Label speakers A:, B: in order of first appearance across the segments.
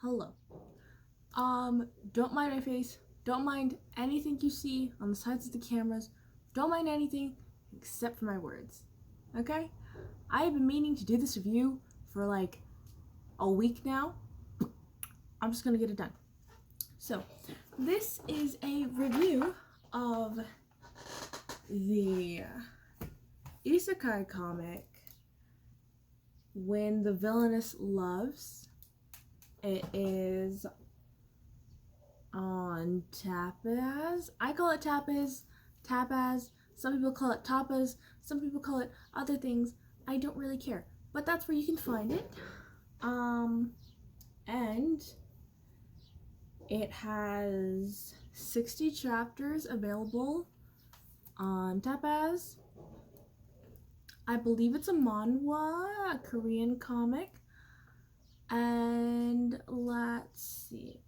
A: hello. Don't mind my face. Don't mind anything you see on the sides of the cameras. Don't mind anything except for my words. Okay? I have been meaning to do this review for like a week now. I'm just gonna get it done. So, this is a review of the isekai comic When the Villainess Loves. It is on Tapas. I call it Tapas. Some people call it Tapas. Some people call it other things. I don't really care. But that's where you can find it. And it has 60 chapters available on Tapas. I believe it's a manhwa, a Korean comic. And let's see.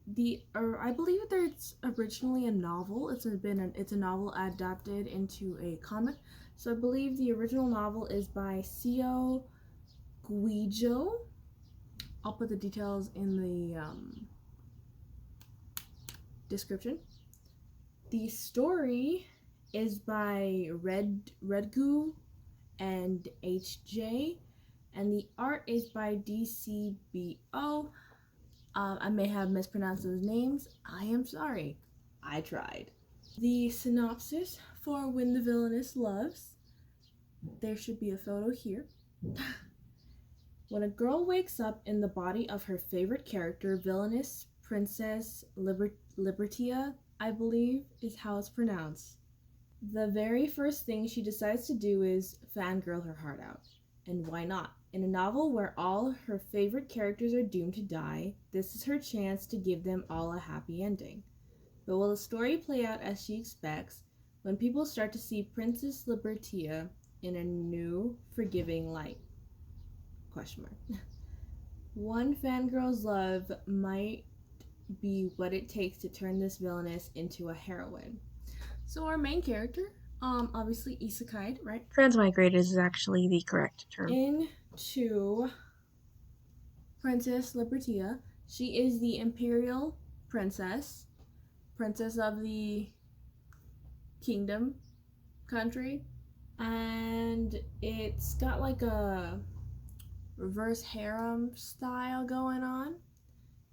A: I believe it's originally a novel. It's a novel adapted into a comic. So I believe the original novel is by Seo Gwijo. I'll put the details in the description. The story is by redgu and HJ, and the art is by DCBO. I may have mispronounced those names. I am sorry. I tried. The synopsis for When the Villainess Loves. There should be a photo here. When a girl wakes up in the body of her favorite character, villainous Princess Libertia, I believe is how it's pronounced, the very first thing she decides to do is fangirl her heart out. And why not? In a novel where all her favorite characters are doomed to die, this is her chance to give them all a happy ending. But will the story play out as she expects when people start to see Princess Libertia in a new, forgiving light? Question mark. One fangirl's love might be what it takes to turn this villainess into a heroine. So our main character, obviously isekai, right?
B: Transmigrated is actually the correct term.
A: Into Princess Libertia. She is the imperial princess of the kingdom country, and it's got like a reverse harem style going on,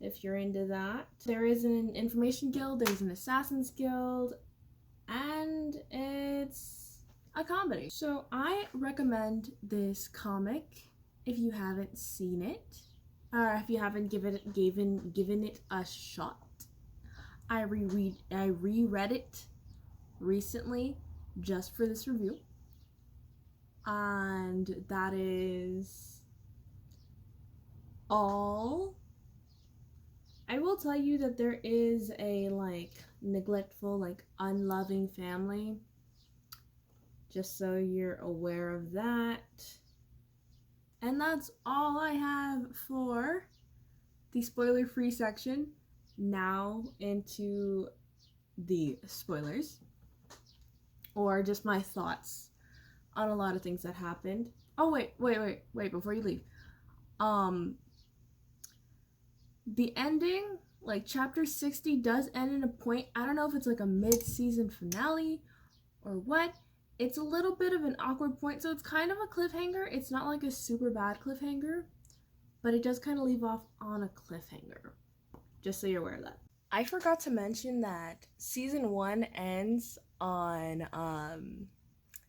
A: if you're into that. There is an information guild, there's an assassins guild, and it's a comedy. So I recommend this comic if you haven't seen it, or if you haven't given it a shot. I reread it recently just for this review, and that is all. I will tell you that there is a neglectful, unloving family, just so you're aware of that. And that's all I have for the spoiler-free section. Now into the spoilers, or just my thoughts on a lot of things that happened. Oh wait, before you leave. The ending, chapter 60 does end in a point. I don't know if it's a mid-season finale or what. It's a little bit of an awkward point, so it's kind of a cliffhanger. It's not a super bad cliffhanger, but it does kind of leave off on a cliffhanger. Just so you're aware of that. I forgot to mention that season 1 ends on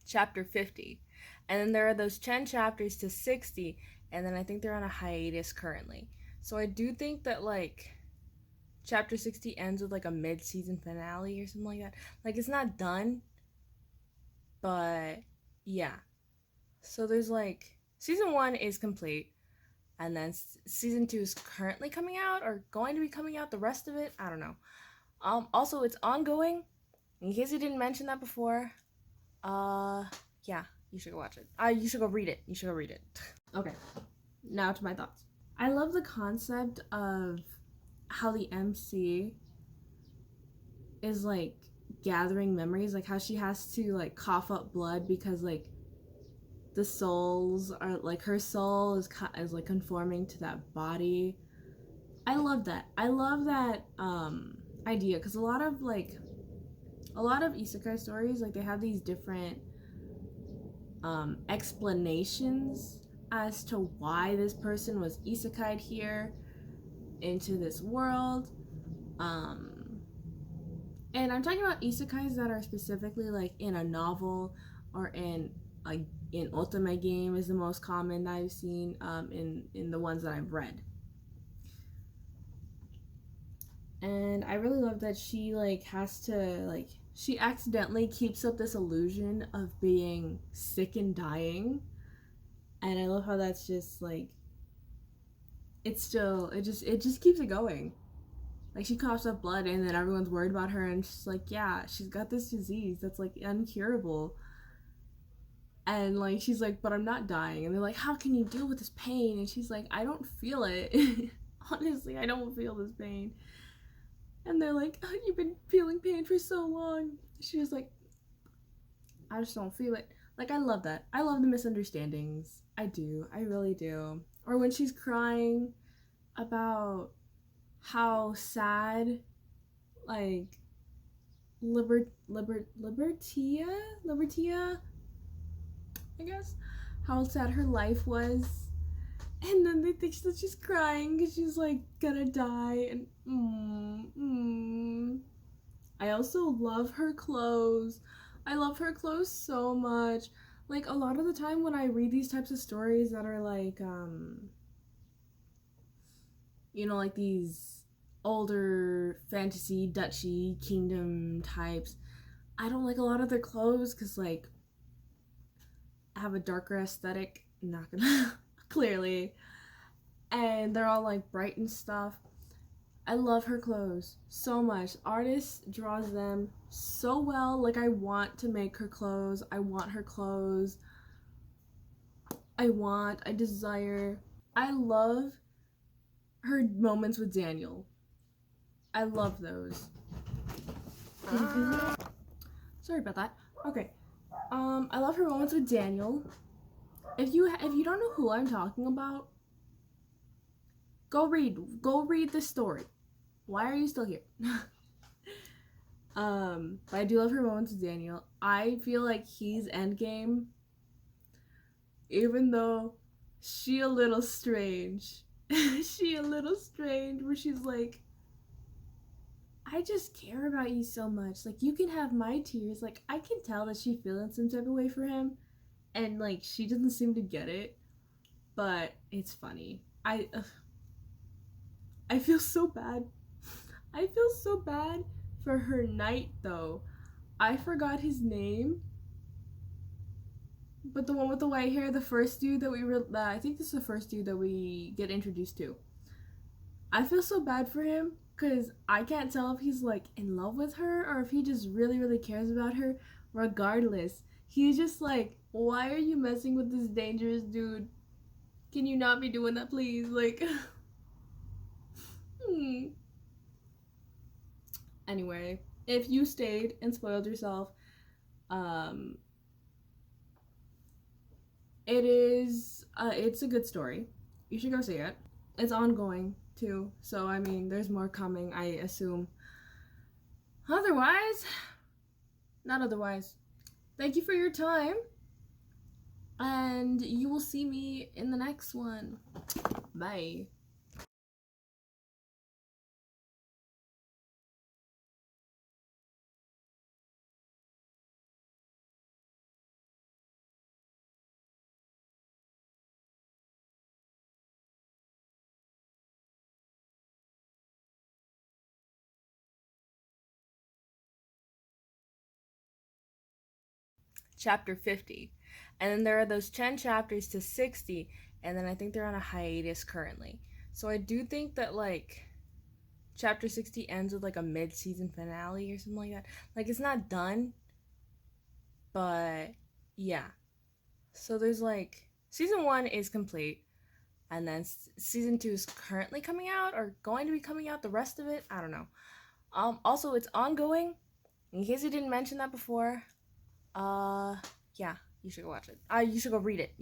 A: chapter 50. And then there are those 10 chapters to 60, and then I think they're on a hiatus currently. So I do think that chapter 60 ends with a mid-season finale or something like that. It's not done, but yeah. So there's season 1 is complete, and then season 2 is currently coming out or going to be coming out. The rest of it, I don't know. Also it's ongoing, in case you didn't mention that before. Yeah, you should go watch it. You should go read it. Okay, now to my thoughts. I love the concept of how the MC is gathering memories, how she has to cough up blood because the souls are her soul is conforming to that body I love that. I love that idea, because a lot of isekai stories, like, they have these different explanations as to why this person was isekai'd here into this world. And I'm talking about isekais that are specifically like in a novel, or in like in Otome game is the most common that I've seen, in the ones that I've read. And I really love that she like has to like she accidentally keeps up this illusion of being sick and dying. And I love how that's just like it just keeps it going. Like, she coughs up blood, and then everyone's worried about her, and she's like, yeah, she's got this disease that's like incurable. And like, she's like, but I'm not dying. And they're like, how can you deal with this pain? And she's like, I don't feel it. Honestly, I don't feel this pain. And they're like, oh, you've been feeling pain for so long. She was like, I just don't feel it. Like, I love that. I love the misunderstandings. I do. I really do. Or when she's crying about how sad, like, Libertia, I guess, how sad her life was. And then they think that she's crying because she's like gonna die. And I also love her clothes. I love her clothes so much. Like, a lot of the time when I read these types of stories that are like, like these older fantasy duchy kingdom types, I don't like a lot of their clothes because, like, I have a darker aesthetic, not gonna clearly, and they're all like bright and stuff. I love her clothes so much. Artist draws them so well. Like, I want to make her clothes. I want her clothes. I desire. I love her moments with Daniel. I love those. Sorry about that. Okay. I love her moments with Daniel. If you don't know who I'm talking about, go read the story. Why are you still here? But I do love her moments with Daniel. I feel like he's endgame, even though she a little strange. She a little strange, where she's like, I just care about you so much. Like, you can have my tears. Like, I can tell that she's feeling some type of way for him, and like, she doesn't seem to get it, but it's funny. I feel so bad. I feel so bad for her knight, though. I forgot his name, but the one with the white hair, the first dude that I think this is the first dude that we get introduced to. I feel so bad for him because I can't tell if he's like in love with her or if he just really, really cares about her. Regardless, he's just like, why are you messing with this dangerous dude? Can you not be doing that, please? Like, Anyway, if you stayed and spoiled yourself, it's a good story. You should go see it. It's ongoing too, so I mean, there's more coming, I assume. Otherwise, not otherwise. Thank you for your time, and you will see me in the next one. Bye. Chapter 50. And then there are those 10 chapters to 60, and then I think they're on a hiatus currently. So I do think that, like, chapter 60 ends with like a mid-season finale or something like that. Like, it's not done, but yeah. So there's like season 1 is complete, and then season 2 is currently coming out, or going to be coming out. The rest of it, I don't know. Also, it's ongoing, in case I didn't mention that before. Yeah, you should go watch it. You should go read it.